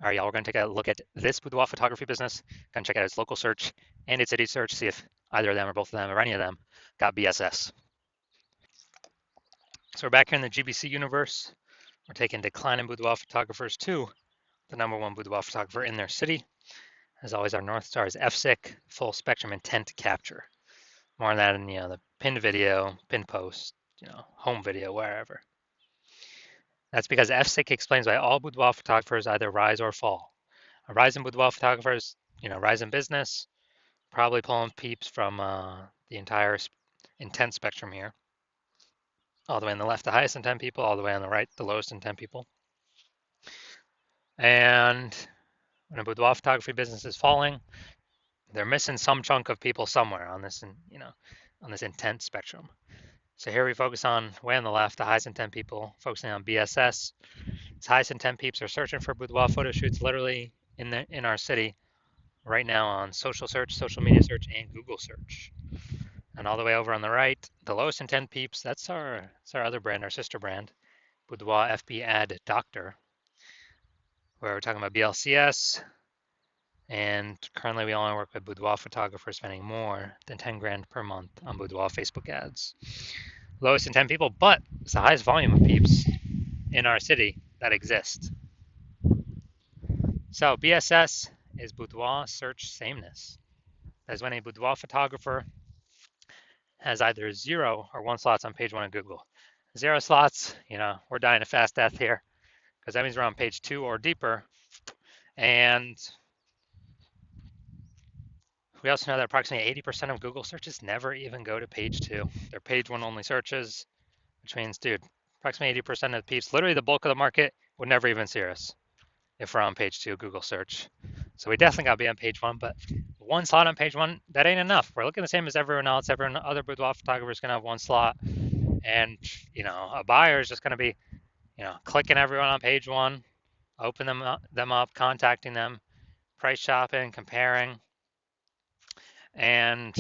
All right, y'all, we're going to take a look at this boudoir photography business. Going to check out its local search and its city search, see if either of them or both of them or any of them got BSS. So we're back here in the GBC universe. We're taking declining boudoir photographers to the #1 boudoir photographer in their city. As always, our North Star is FSIC, full spectrum intent to capture. More on that in the pinned video, pinned post, home video, wherever. That's because FSIC explains why all boudoir photographers either rise or fall. A rise in boudoir photographers, rise in business, probably pulling peeps from the entire intent spectrum here. All the way on the left, the highest intent people, all the way on the right, the lowest intent people. And when a boudoir photography business is falling, they're missing some chunk of people somewhere on this, on this intent spectrum. So here we focus on way on the left, the highest intent people, focusing on BSS. These highest intent peeps are searching for boudoir photo shoots literally in our city right now on social search, social media search, and Google search. And all the way over on the right, the lowest intent peeps, that's our other brand, our sister brand, Boudoir FB Ad Doctor, where we're talking about BLCS. And currently we only work with boudoir photographers spending more than 10 grand per month on boudoir Facebook ads. Lowest intent people, but it's the highest volume of peeps in our city that exist. So BSS is boudoir search sameness. That's when a boudoir photographer has either 0 or 1 slots on page 1 of Google. 0 slots, we're dying a fast death here because that means we're on page 2 or deeper. And we also know that approximately 80% of Google searches never even go to page 2. They're page 1 only searches, which means, dude, approximately 80% of the peeps, literally the bulk of the market, would never even see us if we're on page 2 Google search. So we definitely got to be on page 1, but 1 slot on page 1, that ain't enough. We're looking the same as everyone else. Every other boudoir photographer is going to have 1 slot. And, a buyer is just going to be, clicking everyone on page 1, open them up, contacting them, price shopping, comparing. And,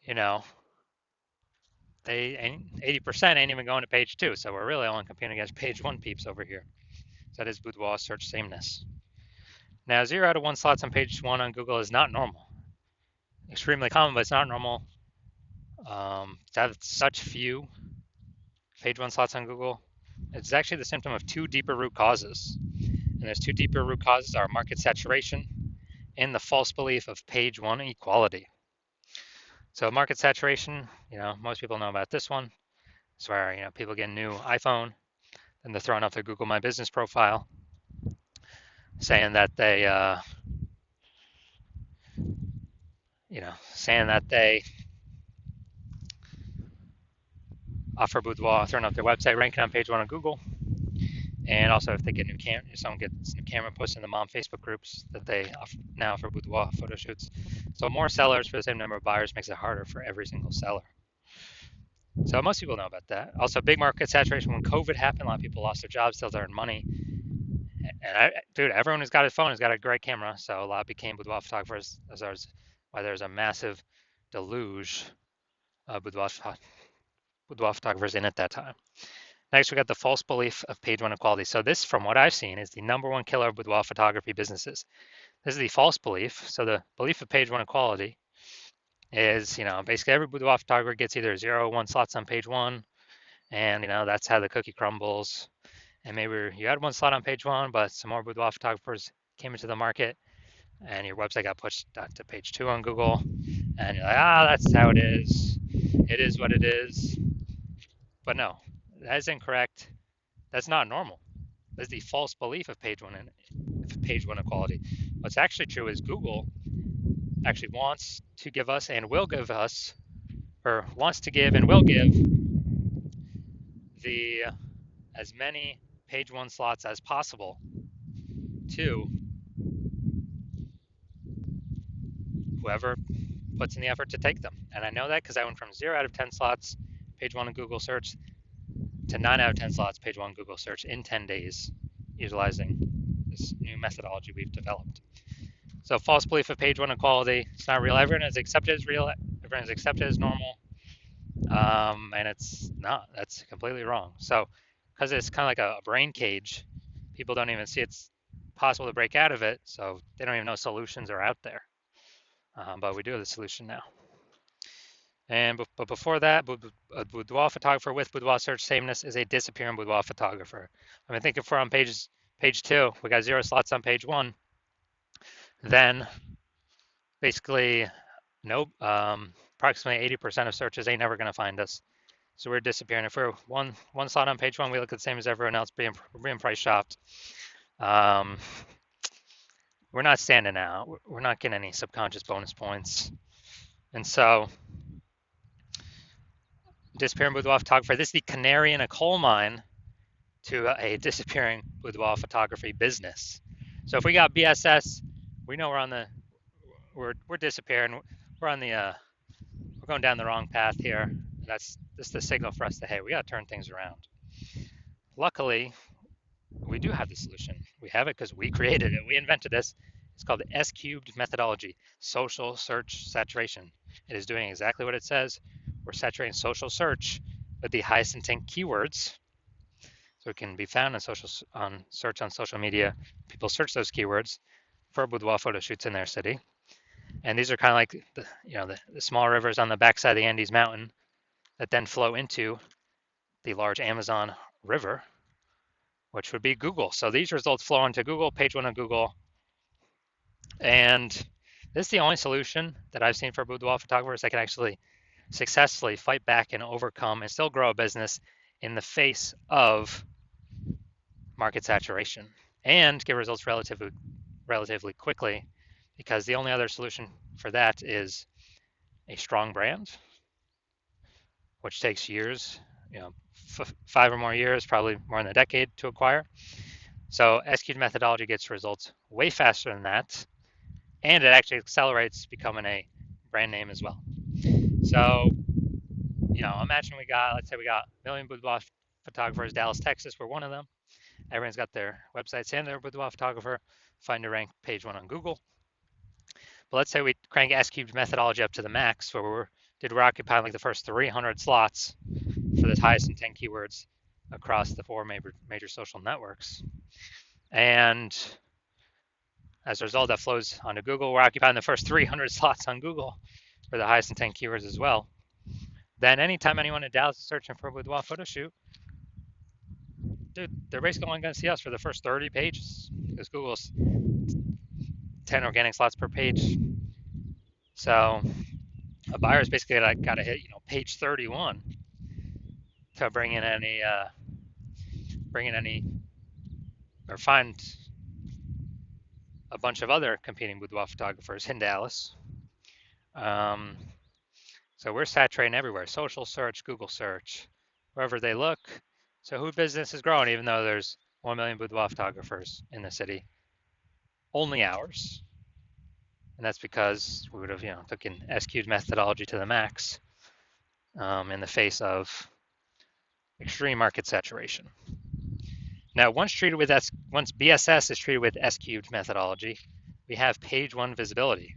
you know, they 80% ain't even going to page 2. So we're really only competing against page 1 peeps over here. So that is boudoir search sameness. Now, 0 out of 1 slots on page 1 on Google is not normal. Extremely common, but it's not normal to have such few page 1 slots on Google. It's actually the symptom of 2 deeper root causes. And those 2 deeper root causes are market saturation and the false belief of page 1 equality. So market saturation, most people know about this one. It's where, people get a new iPhone and they're throwing up their Google My Business profile saying that they, offer boudoir, throwing up their website, ranking on page 1 on Google. And also if they get new camera, if someone gets new camera posted in the mom Facebook groups that they now offer boudoir photo shoots. So more sellers for the same number of buyers makes it harder for every single seller. So most people know about that. Also, big market saturation. When COVID happened, a lot of people lost their jobs, still earned money. And dude, everyone who's got his phone has got a great camera, so a lot became boudoir photographers. As why there's a massive deluge of boudoir photographers in at that time. Next, we got the false belief of page 1 equality. So this, from what I've seen, is the #1 killer of boudoir photography businesses. This is the false belief. So the belief of page 1 equality is, basically every boudoir photographer gets either 0 or 1 slots on page 1, and that's how the cookie crumbles. And maybe you had 1 slot on page 1, but some more boudoir photographers came into the market, and your website got pushed to page 2 on Google, and you're like, that's how it is. It is what it is. But no, that is incorrect. That's not normal. That's the false belief of page 1 equality. What's actually true is Google actually wants to give us and will give us, or wants to give and will give the as many page 1 slots as possible to whoever puts in the effort to take them. And I know that because I went from 0 out of 10 slots page 1 in Google search to 9 out of 10 slots page 1 Google search in 10 days utilizing this new methodology we've developed. So false belief of page 1 equality, it's not real. Everyone is accepted as real, everyone is accepted as normal, and it's not. That's completely wrong. So because it's kind of like a brain cage, people don't even see it's possible to break out of it, so they don't even know solutions are out there. But we do have the solution now. And but before that, a boudoir photographer with boudoir search sameness is a disappearing boudoir photographer. I mean, think if we're on page 2, we got 0 slots on page 1, then basically nope, approximately 80% of searches ain't never going to find us. So we're disappearing. If we're one slot on page 1, we look the same as everyone else, being price shopped. We're not standing out. We're not getting any subconscious bonus points. And so disappearing boudoir photographer, this is the canary in a coal mine to a disappearing boudoir photography business. So if we got BSS, we know we're disappearing. We're on the we're going down the wrong path here. That's the signal for us that, hey, we got to turn things around. Luckily, we do have the solution. We have it because we created it. We invented this. It's called the S-cubed methodology, social search saturation. It is doing exactly what it says. We're saturating social search with the highest intent keywords, so it can be found on search on social media. People search those keywords for boudoir photo shoots in their city. And these are kind of like the small rivers on the backside of the Andes Mountain that then flow into the large Amazon River, which would be Google. So these results flow into Google, page 1 of Google. And this is the only solution that I've seen for boudoir photographers that can actually successfully fight back and overcome and still grow a business in the face of market saturation and get results relatively quickly, because the only other solution for that is a strong brand, which takes years, 5 or more years, probably more than a decade to acquire. So S-cubed methodology gets results way faster than that, and it actually accelerates becoming a brand name as well. So, imagine let's say we got a million boudoir photographers. Dallas, Texas, we're one of them. Everyone's got their websites and their boudoir photographer. Find a rank page 1 on Google. But let's say we crank S-cubed methodology up to the max, where we're occupying like the first 300 slots for the highest intent keywords across the 4 major social networks. And as a result, that flows onto Google. We're occupying the first 300 slots on Google for the highest intent keywords as well. Then anytime anyone in Dallas is searching for a boudoir photo shoot, dude, they're basically only going to see us for the first 30 pages, because Google's 10 organic slots per page. So a buyer's basically got to hit page 31 to bring in any or find a bunch of other competing boudoir photographers in Dallas. So we're saturating everywhere: social search, Google search, wherever they look. So who business is growing, even though there's 1 million boudoir photographers in the city? Only ours. And that's because we would have taken S-cubed methodology to the max in the face of extreme market saturation. Now, once BSS is treated with S-cubed methodology, we have page 1 visibility.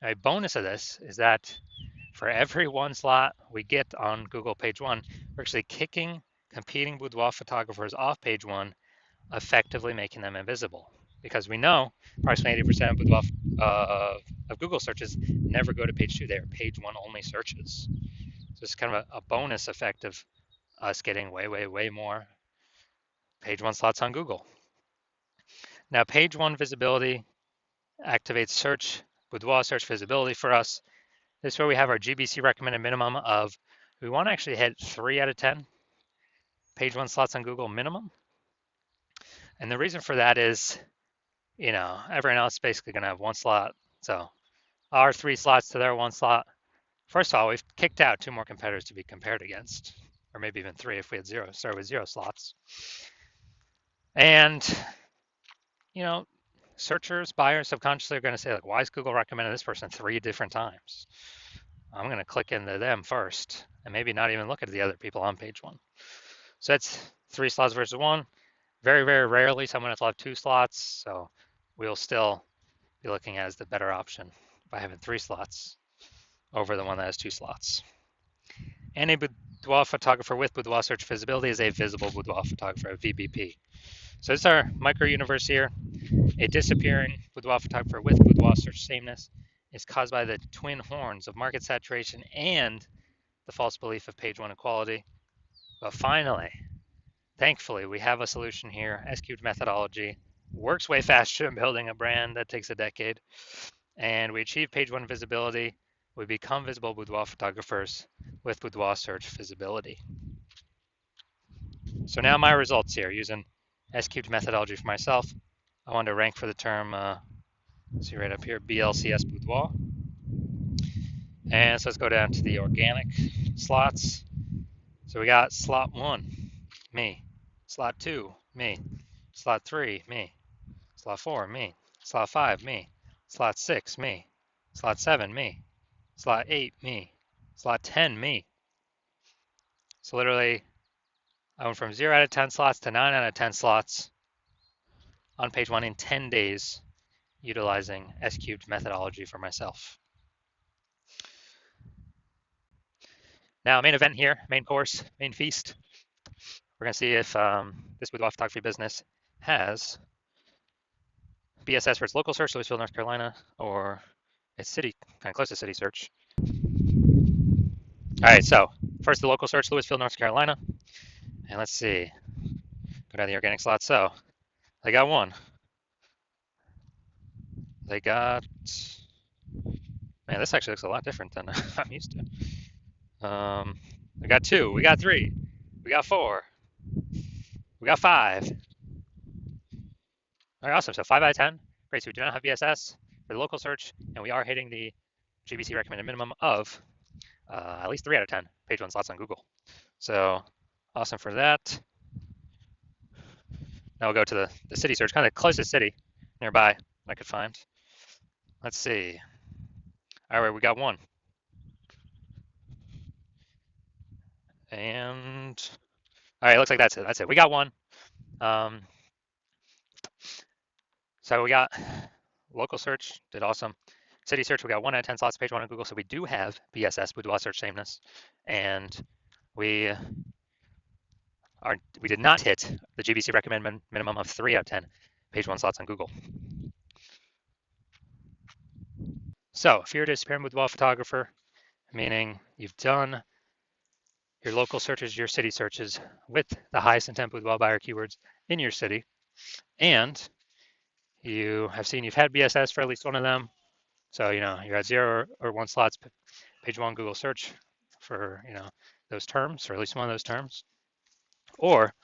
Now, a bonus of this is that for every 1 slot we get on Google page 1, we're actually kicking competing boudoir photographers off page 1, effectively making them invisible. Because we know approximately 80% of boudoir of Google searches never go to page 2. They are page 1 only searches. So it's kind of a bonus effect of us getting way more page 1 slots on Google. Now, page 1 visibility activates boudoir search visibility for us. This is where we have our GBC recommended minimum of, we want to actually hit 3 out of 10 page 1 slots on Google minimum. And the reason for that is, everyone else is basically going to have 1 slot. So our 3 slots to their 1 slot. First of all, we've kicked out 2 more competitors to be compared against, or maybe even 3 if we had started with 0 slots. And, searchers, buyers subconsciously are going to say, like, why is Google recommending this person 3 different times? I'm going to click into them first and maybe not even look at the other people on page 1. So that's 3 slots versus 1. Very, very rarely someone will have 2 slots. So we'll still be looking at as the better option by having 3 slots over the one that has 2 slots. And a boudoir photographer with boudoir search visibility is a visible boudoir photographer, a VBP. So this is our micro universe here. A disappearing boudoir photographer with boudoir search sameness is caused by the twin horns of market saturation and the false belief of page one equality. But finally, thankfully, we have a solution here. S-cubed methodology works way faster than building a brand that takes a decade. And we achieve page one visibility. We become visible boudoir photographers with boudoir search visibility. So now my results here using S-cubed methodology for myself. I want to rank for the term, see right up here, BLCS boudoir. And so let's go down to the organic slots. So we got slot 1, me. Slot 2, me. Slot 3, me. Slot 4, me. Slot 5, me. Slot 6, me. Slot 7, me. Slot 8, me. Slot 10, me. So literally, I went from 0 out of 10 slots to 9 out of 10 slots on page 1 in 10 days utilizing S-cubed methodology for myself. Now, main event here, main course, main feast. We're going to see if this boudoir photography business has BSS for its local search, Louisville, North Carolina, or its city, kind of close to city search. All right, so first the local search, Louisville, North Carolina. And let's see, go down the organic slot. So they got one. They got, man, this actually looks a lot different than I'm used to. We got 2, we got 3, we got 4, we got 5. All right, awesome. So 5 out of 10. Great. So we do not have BSS for the local search, and we are hitting the GBC recommended minimum of at least 3 out of 10 page one slots on Google. So awesome for that. Now we'll go to the city search, kind of the closest city nearby I could find. Let's see. All right, we got 1. And all right, looks like that's it. That's it. We got 1. So we got local search, did awesome. City search, we got 1 out of 10 slots, page 1 on Google. So we do have BSS, boudoir search sameness. And we did not hit the GBC recommended minimum of 3 out of 10 page 1 slots on Google. So if you're a disappearing boudoir photographer, meaning you've done your local searches, your city searches with the highest intent boudoir buyer keywords in your city, and you have seen you've had BSS for at least one of them. So, you're at 0 or 1 slots, page 1 Google search for, those terms, or at least one of those terms. Or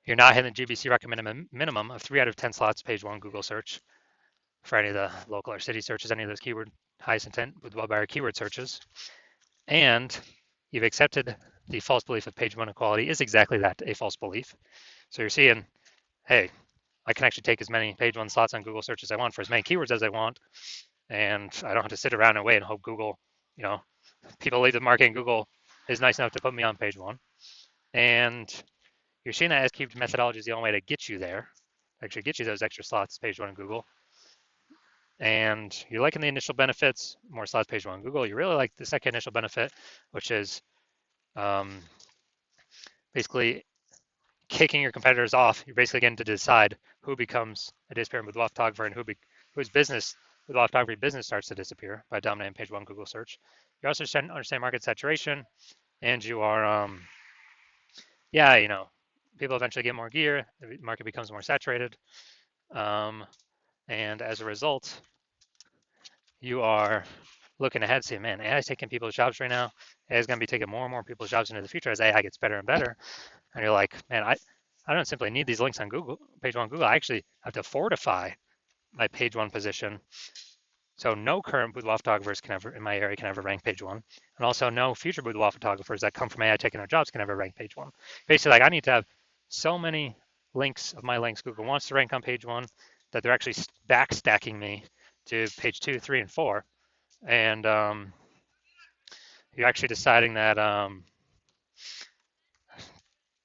you're not hitting the GBC recommended minimum of 3 out of 10 slots, page 1 Google search for any of the local or city searches, any of those keyword highest intent boudoir buyer keyword searches. And you've accepted the false belief of page 1 equality is exactly that, a false belief. So you're seeing, hey, I can actually take as many page 1 slots on Google search as I want for as many keywords as I want. And I don't have to sit around and wait and hope Google, people leave the market and Google is nice enough to put me on page 1. And you're seeing that S-cubed methodology is the only way to get you there, actually get you those extra slots, page 1 in Google. And you're liking the initial benefits, more slots, page 1 in Google. You really like the second initial benefit, which is basically kicking your competitors off. You're basically getting to decide who becomes a disappearing boudoir photographer and whose business, boudoir photography business, starts to disappear by dominating page 1 Google search. You also understand market saturation, and you are, people eventually get more gear, the market becomes more saturated, and as a result, you are looking ahead, saying, man, AI is taking people's jobs right now. AI is going to be taking more and more people's jobs into the future as AI gets better and better. And you're like, man, I don't simply need these links on Google, page 1 Google. I actually have to fortify my page 1 position. So no current boudoir photographers in my area can ever rank page 1. And also no future boudoir photographers that come from AI taking their jobs can ever rank page 1. Basically, like, I need to have so many links of my links Google wants to rank on page 1 that they're actually backstacking me to page 2, 3, and 4. And you're actually deciding that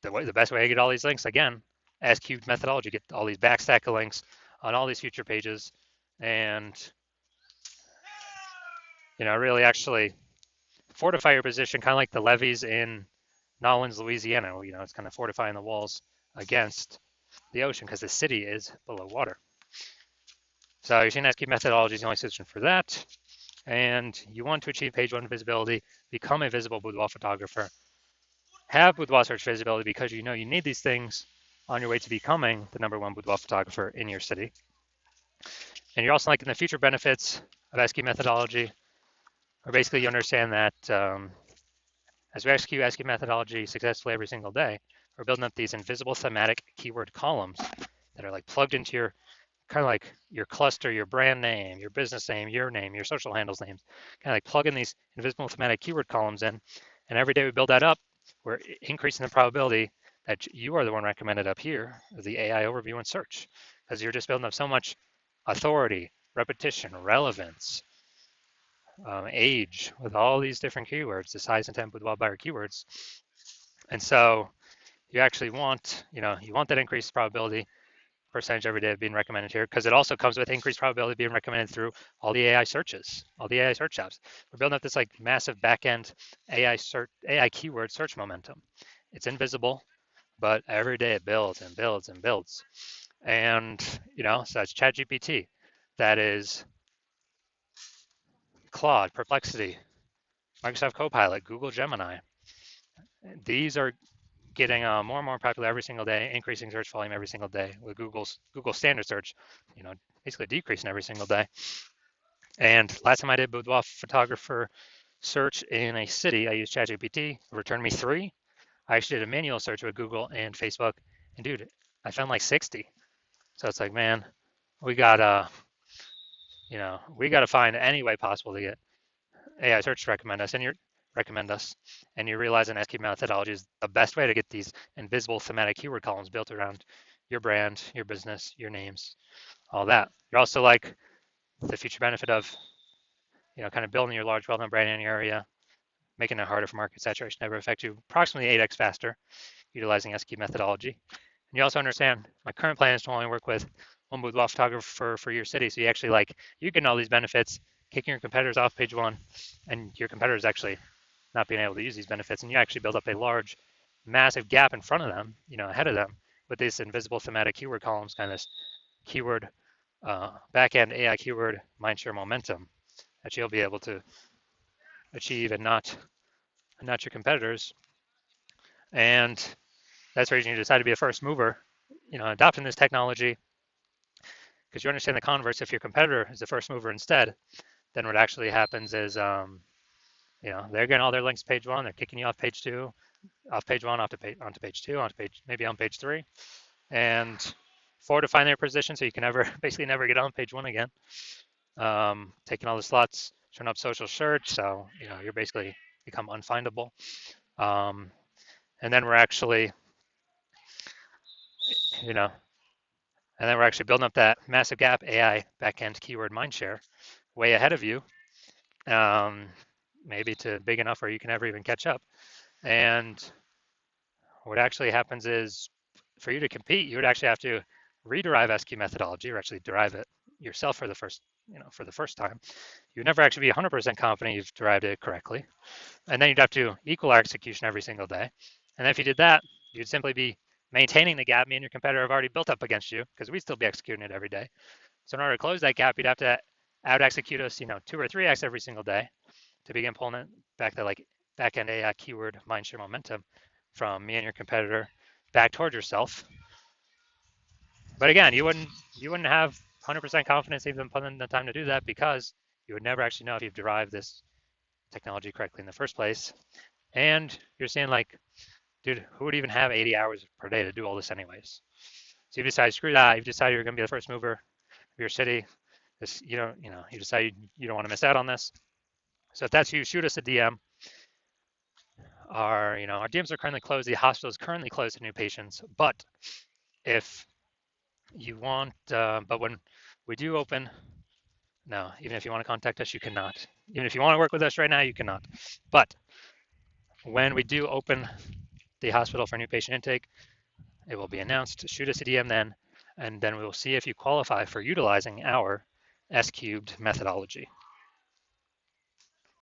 the best way to get all these links, again, S-cubed methodology, get all these backstack of links on all these future pages, and really actually fortify your position, kind of like the levees in Nolens, Louisiana. It's kind of fortifying the walls against the ocean because the city is below water. So you're seeing SQ methodology is the only solution for that. And you want to achieve page one visibility, become a visible boudoir photographer, have boudoir search visibility because you know you need these things on your way to becoming the #1 boudoir photographer in your city. And you're also liking the future benefits of SQ methodology, or basically you understand that as we execute SQ methodology successfully every single day, we're building up these invisible thematic keyword columns that are like plugged into your kind of like your cluster, your brand name, your business name, your social handles names, kind of like plugging these invisible thematic keyword columns in. And every day we build that up, we're increasing the probability that you are the one recommended up here, the AI overview and search, because you're just building up so much authority, repetition, relevance, age, with all these different keywords, the size, intent, boudoir buyer keywords. And so you actually want, you want that increased probability percentage every day of being recommended here, because it also comes with increased probability of being recommended through all the AI searches, all the AI search apps. We're building up this like massive backend AI keyword search momentum. It's invisible, but every day it builds and builds and builds. And so that's ChatGPT, that is Claude, Perplexity, Microsoft Copilot, Google Gemini. These are getting more and more popular every single day, increasing search volume every single day, with Google standard search, basically decreasing every single day. And last time I did boudoir photographer search in a city, I used ChatGPT. It returned me 3. I actually did a manual search with Google and Facebook, and dude, I found like 60. So it's like, man, we gotta, we gotta find any way possible to get AI search to recommend us, and you're realizing SQ methodology is the best way to get these invisible thematic keyword columns built around your brand, your business, your names, all that. You're also like the future benefit of, kind of building your large well-known brand in your area, making it harder for market saturation to ever affect you approximately 8x faster, utilizing SQ methodology. And you also understand my current plan is to only work with one boudoir photographer for your city. So you actually you get all these benefits, kicking your competitors off page one, and your competitors actually not being able to use these benefits, and you actually build up a large, massive gap in front of them, ahead of them, with these invisible thematic keyword columns, kind of this keyword backend AI keyword mindshare momentum that you'll be able to achieve and not your competitors. And that's the reason you decide to be a first mover, adopting this technology, because you understand the converse. If your competitor is the first mover instead, then what actually happens is, they're getting all their links to page one, they're kicking you off page two, off page one, onto page two, maybe on page three, and fortifying their position so you can basically never get on page one again. Taking all the slots, turn up social search, so you're basically become unfindable. And then we're actually, building up that massive gap AI backend keyword mindshare way ahead of you, maybe to big enough where you can never even catch up. And what actually happens is, for you to compete, you would actually have to rederive SQ methodology, or actually derive it yourself for the first time. You would never actually be 100% confident you've derived it correctly. And then you'd have to equal our execution every single day. And if you did that, you'd simply be maintaining the gap me and your competitor have already built up against you, because we'd still be executing it every day. So in order to close that gap, you'd have to out execute us, 2 or 3x every single day to begin pulling it back to back-end AI keyword mindshare momentum from me and your competitor back towards yourself. But again, you wouldn't have 100% confidence even putting the time to do that, because you would never actually know if you've derived this technology correctly in the first place. And you're saying dude, who would even have 80 hours per day to do all this anyways? So you decide, screw that. You've decided you're going to be the first mover of your city. You decide you don't want to miss out on this. So if that's you, shoot us a DM. Our DMs are currently closed. The hospital is currently closed to new patients. But if you want, but when we do open, no, even if you want to contact us, you cannot. Even if you want to work with us right now, you cannot. But when we do open the hospital for new patient intake, it will be announced. Shoot us a DM then, and then we will see if you qualify for utilizing our S-cubed methodology.